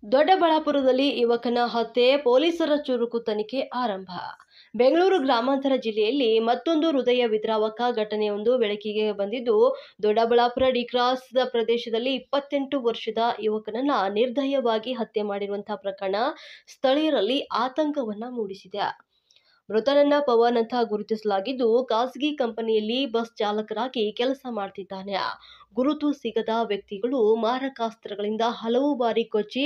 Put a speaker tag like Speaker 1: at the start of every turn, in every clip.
Speaker 1: ದೊಡ್ಡಬಳ್ಳಾಪುರದಲ್ಲಿ ಯುವಕನ ಹತ್ಯೆ, ಪೊಲೀಸರ ಚುರುಕು ತನಿಖೆ ಆರಂಭ. ಬೆಂಗಳೂರು ಗ್ರಾಮಾಂತರ ಜಿಲ್ಲೆಯಲ್ಲಿ ಮತ್ತೊಂದು ಹೃದಯ ವಿದ್ರಾವಕ ಘಟನೆಯೊಂದು ಬೆಳಕಿಗೆ ಬಂದಿದ್ದು, ದೊಡ್ಡಬಳ್ಳಾಪುರ ಡಿ ಕ್ರಾಸ್ ಪ್ರದೇಶದಲ್ಲಿ 28 ವರ್ಷದ ಯುವಕನನ್ನ ನಿರ್ದಯವಾಗಿ ಹತ್ಯೆ ಮಾಡಿರುವಂತಹ ಪ್ರಕರಣ ಸ್ಥಳೀಯರಲ್ಲಿ ಆತಂಕವನ್ನ ಮೂಡಿಸಿದೆ. ಮೃತನನ್ನ ಪವನ್ ಅಂತ ಗುರುತಿಸಲಾಗಿದ್ದು, ಖಾಸಗಿ ಕಂಪನಿಯಲ್ಲಿ ಬಸ್ ಚಾಲಕರಾಗಿ ಕೆಲಸ ಮಾಡ್ತಿದ್ದಾನೆ. ಗುರುತು ಸಿಗದ ವ್ಯಕ್ತಿಗಳು ಮಾರಕಾಸ್ತ್ರಗಳಿಂದ ಹಲವು ಬಾರಿ ಕೊಚ್ಚಿ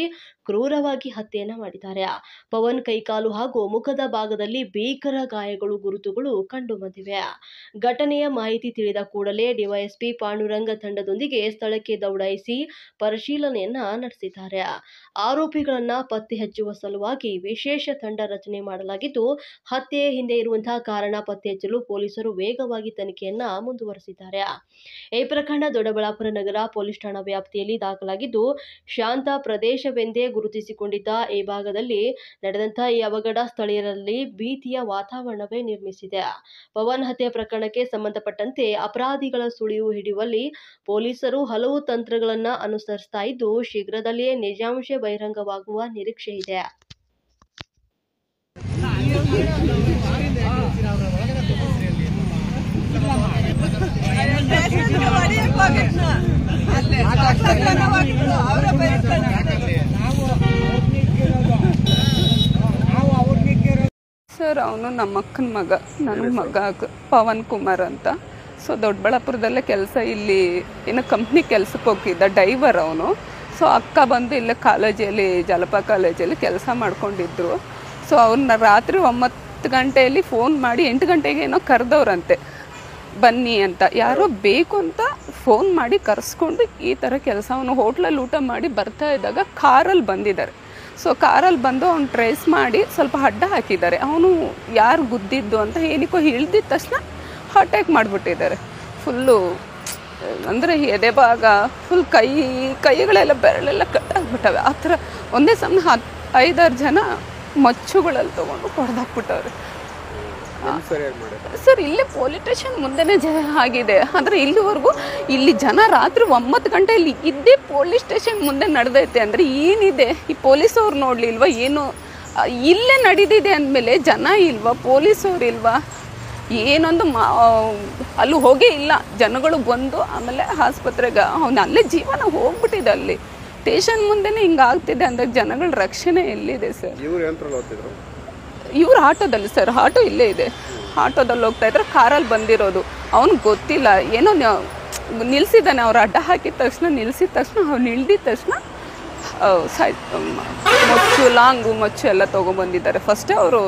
Speaker 1: ಕ್ರೂರವಾಗಿ ಹತ್ಯೆಯನ್ನ ಮಾಡಿದ್ದಾರೆ. ಪವನ್ ಕೈಕಾಲು ಹಾಗೂ ಮುಖದ ಭಾಗದಲ್ಲಿ ಭೀಕರ ಗಾಯಗಳು ಗುರುತುಗಳು ಕಂಡು ಬಂದಿವೆ. ಘಟನೆಯ ಮಾಹಿತಿ ತಿಳಿದ ಕೂಡಲೇ ಡಿವೈಎಸ್ಪಿ ಪಾಂಡುರಂಗ ತಂಡದೊಂದಿಗೆ ಸ್ಥಳಕ್ಕೆ ದೌಡಾಯಿಸಿ ಪರಿಶೀಲನೆಯನ್ನ ನಡೆಸಿದ್ದಾರೆ. ಆರೋಪಿಗಳನ್ನ ಪತ್ತೆ ಹಚ್ಚುವ ಸಲುವಾಗಿ ವಿಶೇಷ ತಂಡ ರಚನೆ ಮಾಡಲಾಗಿದ್ದು, ಹತ್ಯೆಯ ಹಿಂದೆ ಇರುವಂತಹ ಕಾರಣ ಪತ್ತೆ ಹಚ್ಚಲು ಪೊಲೀಸರು ವೇಗವಾಗಿ ತನಿಖೆಯನ್ನ ಮುಂದುವರೆಸಿದ್ದಾರೆ. ಈ ಪ್ರಕರಣ ದೊಡ್ಡಬಳ್ಳಾಪುರ ನಗರ ಪೊಲೀಸ್ ಠಾಣಾ ವ್ಯಾಪ್ತಿಯಲ್ಲಿ ದಾಖಲಾಗಿದ್ದು, ಶಾಂತ ಪ್ರದೇಶವೆಂದೇ ಗುರುತಿಸಿಕೊಂಡಿದ್ದ ಈ ಭಾಗದಲ್ಲಿ ನಡೆದಂತಹ ಈ ಅವಘಡ ಸ್ಥಳೀಯರಲ್ಲಿ ಭೀತಿಯ ವಾತಾವರಣವೇ ನಿರ್ಮಿಸಿದೆ. ಪವನ್ ಹತ್ಯೆ ಪ್ರಕರಣಕ್ಕೆ ಸಂಬಂಧಪಟ್ಟಂತೆ ಅಪರಾಧಿಗಳ ಸುಳಿವು ಹಿಡಿಯುವಲ್ಲಿ ಪೊಲೀಸರು ಹಲವು ತಂತ್ರಗಳನ್ನ ಅನುಸರಿಸ್ತಾ ಇದ್ದು, ಶೀಘ್ರದಲ್ಲಿಯೇ ನಿಜಾಂಶ ಬಹಿರಂಗವಾಗುವ ನಿರೀಕ್ಷೆ ಇದೆ.
Speaker 2: ಸರ್, ಅವನು ನಮ್ಮ ಅಕ್ಕನ ಮಗ, ನನ್ನ ಮಗ ಪವನ್ ಕುಮಾರ್ ಅಂತ. ಸೊ ದೊಡ್ಡಬಳ್ಳಾಪುರದಲ್ಲೇ ಕೆಲಸ, ಇಲ್ಲಿ ಏನೋ ಕಂಪ್ನಿ ಕೆಲಸಕ್ಕೆ ಹೋಗಿದ್ದ, ಡೈವರ್ ಅವನು. ಸೊ ಅಕ್ಕ ಬಂದು ಇಲ್ಲೇ ಕಾಲೇಜಲ್ಲಿ, ಜಲಪ ಕಾಲೇಜಲ್ಲಿ ಕೆಲಸ ಮಾಡ್ಕೊಂಡಿದ್ರು. ಸೊ ಅವ್ರನ್ನ ರಾತ್ರಿ 9 ಗಂಟೆಯಲ್ಲಿ ಫೋನ್ ಮಾಡಿ 8 ಗಂಟೆಗೆ ಏನೋ ಕರೆದವ್ರಂತೆ, ಬನ್ನಿ ಅಂತ. ಯಾರೋ ಬೇಕು ಅಂತ ಫೋನ್ ಮಾಡಿ ಕರೆಸ್ಕೊಂಡು ಈ ಥರ ಕೆಲಸ, ಅವನು ಹೋಟ್ಲಲ್ಲಿ ಊಟ ಮಾಡಿ ಬರ್ತಾ ಇದ್ದಾಗ ಕಾರಲ್ಲಿ ಬಂದಿದ್ದಾರೆ. ಸೊ ಕಾರಲ್ಲಿ ಬಂದು ಅವ್ನು ಟ್ರೇಸ್ ಮಾಡಿ ಸ್ವಲ್ಪ ಅಡ್ಡ ಹಾಕಿದ್ದಾರೆ. ಅವನು ಯಾರು ಗುದ್ದಿದ್ದು ಅಂತ ಏನಕ್ಕೋ ಇಳ್ದಿದ್ದ ತಕ್ಷಣ ಅಟ್ಯಾಕ್ ಮಾಡಿಬಿಟ್ಟಿದ್ದಾರೆ. ಫುಲ್ಲು ಅಂದರೆ ಎದೆ ಭಾಗ ಫುಲ್, ಕೈಗಳೆಲ್ಲ ಬೆರಳೆಲ್ಲ ಕಟ್ಟಾಗ್ಬಿಟ್ಟವೆ. ಆ ಥರ ಒಂದೇ ಸಮಯ 5-6 ಜನ ಮಚ್ಚುಗಳಲ್ಲಿ ತೊಗೊಂಡು ಹೊಡೆದಾಕ್ಬಿಟ್ಟವ್ರೆ. ಸರ್, ಇಲ್ಲೇ ಪೊಲೀಸ್ ಸ್ಟೇಷನ್ ಮುಂದೆನೇ ಆಗಿದೆ. ಆದರೆ ಇಲ್ಲಿವರೆಗೂ ಇಲ್ಲಿ ಜನ ರಾತ್ರಿ 9 ಗಂಟೆಯಲ್ಲಿ ಇದ್ದೇ ಪೊಲೀಸ್ ಸ್ಟೇಷನ್ ಮುಂದೆ ನಡೆದೈತೆ ಅಂದರೆ ಏನಿದೆ? ಈ ಪೊಲೀಸವ್ರು ನೋಡಲಿಲ್ವಾ? ಏನು ಇಲ್ಲೇ ನಡೀದಿದೆ ಅಂದಮೇಲೆ ಜನ ಇಲ್ವಾ? ಪೊಲೀಸವ್ರು ಇಲ್ವಾ? ಏನೊಂದು ಅಲ್ಲಿ ಹೋಗೇ ಇಲ್ಲ. ಜನಗಳು ಬಂದು ಆಮೇಲೆ ಆಸ್ಪತ್ರೆಗೆ, ಅವನು ಅಲ್ಲೇ ಜೀವನ ಹೋಗ್ಬಿಟ್ಟಿದೆ. ಅಲ್ಲಿ ಸ್ಟೇಷನ್ ಮುಂದೆನೇ ಹಿಂಗಾಗ್ತಿದೆ ಅಂದರೆ ಜನಗಳ ರಕ್ಷಣೆ ಎಲ್ಲಿದೆ ಸರ್? ಇವ್ರು ಆಟೋದಲ್ಲಿ ಸರ್, ಆಟೋ ಇಲ್ಲೇ ಇದೆ, ಆಟೋದಲ್ಲಿ ಹೋಗ್ತಾ ಇದ್ರೆ ಕಾರಲ್ಲಿ ಬಂದಿರೋದು. ಅವ್ನಿಗೆ ಗೊತ್ತಿಲ್ಲ, ಏನೋ ನಿಲ್ಲಿಸಿದ್ದಾನೆ. ಅವ್ರು ಅಡ್ಡ ಹಾಕಿದ ತಕ್ಷಣ, ನಿಲ್ಲಿಸಿದ ತಕ್ಷಣ, ಅವ್ನು ಇಳ್ದಿದ ತಕ್ಷಣ ಮೊಚ್ಚು, ಲಾಂಗು ಮೊಚ್ಚು ಎಲ್ಲ ತೊಗೊಂಬಂದಿದ್ದಾರೆ. ಫಸ್ಟೇ ಅವರು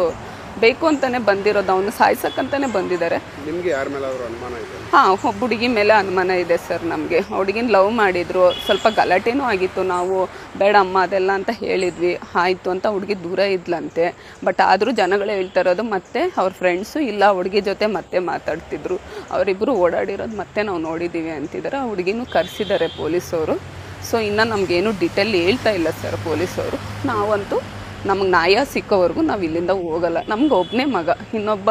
Speaker 2: ಬೇಕು ಅಂತಲೇ ಬಂದಿರೋದು, ಅವನು ಸಾಯ್ಸಕ್ಕಂತಾನೆ ಬಂದಿದ್ದಾರೆ.
Speaker 3: ನಿಮಗೆ ಯಾರ ಮೇಲೆ ಅವರು ಅನುಮಾನ ಇದೆ?
Speaker 2: ಹಾಂ, ಒಬ್ಬ ಹುಡುಗಿ ಮೇಲೆ ಅನುಮಾನ ಇದೆ ಸರ್ ನಮಗೆ. ಹುಡುಗಿನ ಲವ್ ಮಾಡಿದ್ರು, ಸ್ವಲ್ಪ ಗಲಾಟೆನೂ ಆಗಿತ್ತು. ನಾವು ಬೇಡ ಅಮ್ಮ ಅದೆಲ್ಲ ಅಂತ ಹೇಳಿದ್ವಿ, ಆಯಿತು ಅಂತ ಹುಡುಗಿ ದೂರ ಇದ್ಲಂತೆ. ಬಟ್ ಆದರೂ ಜನಗಳು ಹೇಳ್ತಾ ಇರೋದು ಮತ್ತೆ ಅವ್ರ ಫ್ರೆಂಡ್ಸು ಇಲ್ಲ ಹುಡುಗಿ ಜೊತೆ ಮತ್ತೆ ಮಾತಾಡ್ತಿದ್ರು, ಅವರಿಬ್ಬರು ಓಡಾಡಿರೋದು ಮತ್ತೆ ನಾವು ನೋಡಿದ್ದೀವಿ ಅಂತಿದ್ದಾರೆ. ಆ ಹುಡುಗಿನೂ ಕರೆಸಿದ್ದಾರೆ ಪೊಲೀಸವರು. ಸೊ ಇನ್ನು ನಮಗೇನು ಡೀಟೇಲ್ ಹೇಳ್ತಾ ಇಲ್ಲ ಸರ್ ಪೊಲೀಸವರು. ನಾವಂತೂ ನಮಗೆ ನ್ಯಾಯ ಸಿಕ್ಕೋವರೆಗೂ ನಾವು ಇಲ್ಲಿಂದ ಹೋಗಲ್ಲ. ನಮ್ಗೆ ಒಬ್ಬನೇ ಮಗ, ಇನ್ನೊಬ್ಬ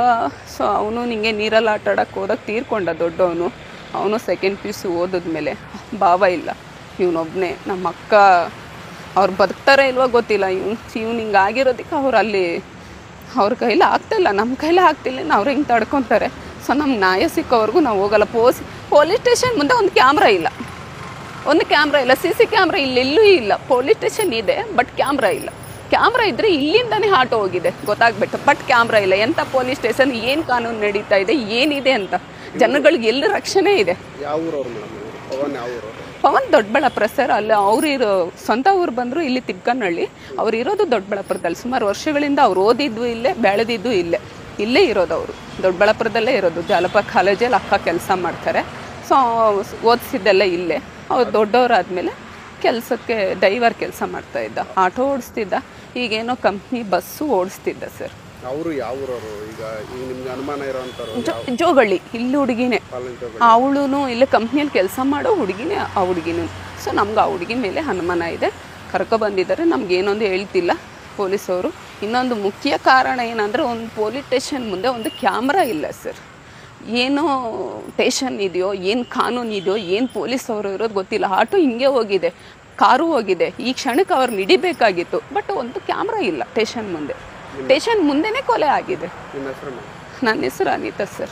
Speaker 2: ಸೊ ಅವನು ನಿಂಗೆ ನೀರಲ್ಲಿ ಆಟ ಆಡೋಕ್ಕೆ ಹೋದಾಗ ತೀರ್ಕೊಂಡ ದೊಡ್ಡವನು. ಅವನು ಸೆಕೆಂಡ್ PUC ಓದಿದ್ಮೇಲೆ ಭಾವ ಇಲ್ಲ, ಇವನೊಬ್ಬನೇ. ನಮ್ಮ ಅಕ್ಕ ಅವ್ರು ಬದುಕ್ತಾರೋ ಇಲ್ವೋ ಗೊತ್ತಿಲ್ಲ. ಇವ್ನು ಹಿಂಗೆ ಆಗಿರೋದಕ್ಕೆ ಅವ್ರು ಅಲ್ಲಿ ಅವ್ರ ಕೈಲಿ ಆಗ್ತಾಯಿಲ್ಲ, ನಮ್ಮ ಕೈಲೇ ಆಗ್ತಿಲ್ಲ, ಅವ್ರು ಹಿಂಗೆ ತಡ್ಕೊತಾರೆ. ಸೊ ನಮ್ಗೆ ನ್ಯಾಯ ಸಿಕ್ಕೋವರೆಗೂ ನಾವು ಹೋಗಲ್ಲ. ಪೊಲೀಸ್ ಸ್ಟೇಷನ್ ಮುಂದೆ ಒಂದು ಕ್ಯಾಮ್ರಾ ಇಲ್ಲ, CC ಕ್ಯಾಮ್ರಾ ಇಲ್ಲೆಲ್ಲೂ ಇಲ್ಲ. ಪೊಲೀಸ್ ಸ್ಟೇಷನ್ ಇದೆ ಬಟ್ ಕ್ಯಾಮ್ರಾ ಇಲ್ಲ. ಕ್ಯಾಮ್ರಾ ಇದ್ದರೆ ಇಲ್ಲಿಂದನೇ ಆಟೋ ಹೋಗಿದೆ ಗೊತ್ತಾಗ್ಬಿಟ್ಟು, ಬಟ್ ಕ್ಯಾಮ್ರಾ ಇಲ್ಲ. ಎಂಥ ಪೊಲೀಸ್ ಸ್ಟೇಷನ್, ಏನು ಕಾನೂನು ನಡೀತಾ ಇದೆ, ಏನಿದೆ ಅಂತ ಜನಗಳಿಗೆ ಎಲ್ಲಿ ರಕ್ಷಣೆ ಇದೆ? ಪವನ್ ದೊಡ್ಡಬಳ್ಳಾಪುರ ಸರ್. ಅಲ್ಲಿ ಅವ್ರು ಸ್ವಂತ ಊರು ಬಂದರು ಇಲ್ಲಿ ತಿಪ್ಕನಹಳ್ಳಿ. ಅವ್ರು ಇರೋದು ದೊಡ್ಡಬಳ್ಳಾಪುರದಲ್ಲಿ. ಸುಮಾರು ವರ್ಷಗಳಿಂದ ಅವ್ರು ಓದಿದ್ದು ಇಲ್ಲೇ, ಬೆಳೆದಿದ್ದು ಇಲ್ಲೇ ಇರೋದು. ಅವರು ದೊಡ್ಡಬಳ್ಳಾಪುರದಲ್ಲೇ ಇರೋದು. ಜಾಲಪ ಕಾಲೇಜಲ್ಲಿ ಅಕ್ಕ ಕೆಲಸ ಮಾಡ್ತಾರೆ. ಸೊ ಓದಿಸಿದ್ದೆಲ್ಲ ಇಲ್ಲೇ. ಅವ್ರು ದೊಡ್ಡವರಾದಮೇಲೆ ಕೆಲಸಕ್ಕೆ ಡೈವರ್ ಕೆಲಸ ಮಾಡ್ತಾ ಇದ್ದ, ಆಟೋ ಓಡಿಸ್ತಿದ್ದ. ಈಗೇನೋ ಕಂಪ್ನಿ ಬಸ್ಸು ಓಡಿಸ್ತಿದ್ದ ಸರ್.
Speaker 3: ಅವರು ಯಾವ ಊರವರು? ಈಗ ನಿಮ್ಗೆ ಅನುಮಾನ ಇರೋಂಥವ್ರು?
Speaker 2: ಜೋಗಳ್ಳಿ, ಇಲ್ಲಿ ಹುಡುಗಿನೇ. ಅವಳು ಇಲ್ಲೇ ಕಂಪ್ನಿಯಲ್ಲಿ ಕೆಲಸ ಮಾಡೋ ಹುಡುಗಿನೇ, ಆ ಹುಡುಗಿನೂ. ಸೊ ನಮ್ಗೆ ಆ ಹುಡುಗಿ ಮೇಲೆ ಅನುಮಾನ ಇದೆ, ಕರ್ಕೊಬಂದಿದ್ದಾರೆ. ನಮಗೇನೊಂದು ಹೇಳ್ತಿಲ್ಲ ಪೊಲೀಸವರು. ಇನ್ನೊಂದು ಮುಖ್ಯ ಕಾರಣ ಏನಂದರೆ, ಒಂದು ಪೊಲೀಸ್ ಸ್ಟೇಷನ್ ಮುಂದೆ ಒಂದು ಕ್ಯಾಮ್ರಾ ಇಲ್ಲ ಸರ್. ಏನೋ ಸ್ಟೇಷನ್ ಇದೆಯೋ, ಏನು ಕಾನೂನು ಇದೆಯೋ, ಏನು ಪೊಲೀಸವರು ಇರೋದು ಗೊತ್ತಿಲ್ಲ. ಆಟೋ ಹಿಂಗೆ ಹೋಗಿದೆ. ಕಾರು ಹೋಗಿದೆ. ಈ ಕ್ಷಣಕ್ಕೆ ಅವ್ರನ್ನ ಹಿಡಿಬೇಕಾಗಿತ್ತು, ಬಟ್ ಒಂದು ಕ್ಯಾಮ್ರಾ ಇಲ್ಲ ಸ್ಟೇಷನ್ ಮುಂದೆ. ಸ್ಟೇಷನ್ ಮುಂದೆನೇ ಕೊಲೆ ಆಗಿದೆ.
Speaker 3: ನಿಮ್ಮ ಹೆಸರು?
Speaker 2: ನನ್ನ ಹೆಸರು ಅನಿತಾ ಸರ್.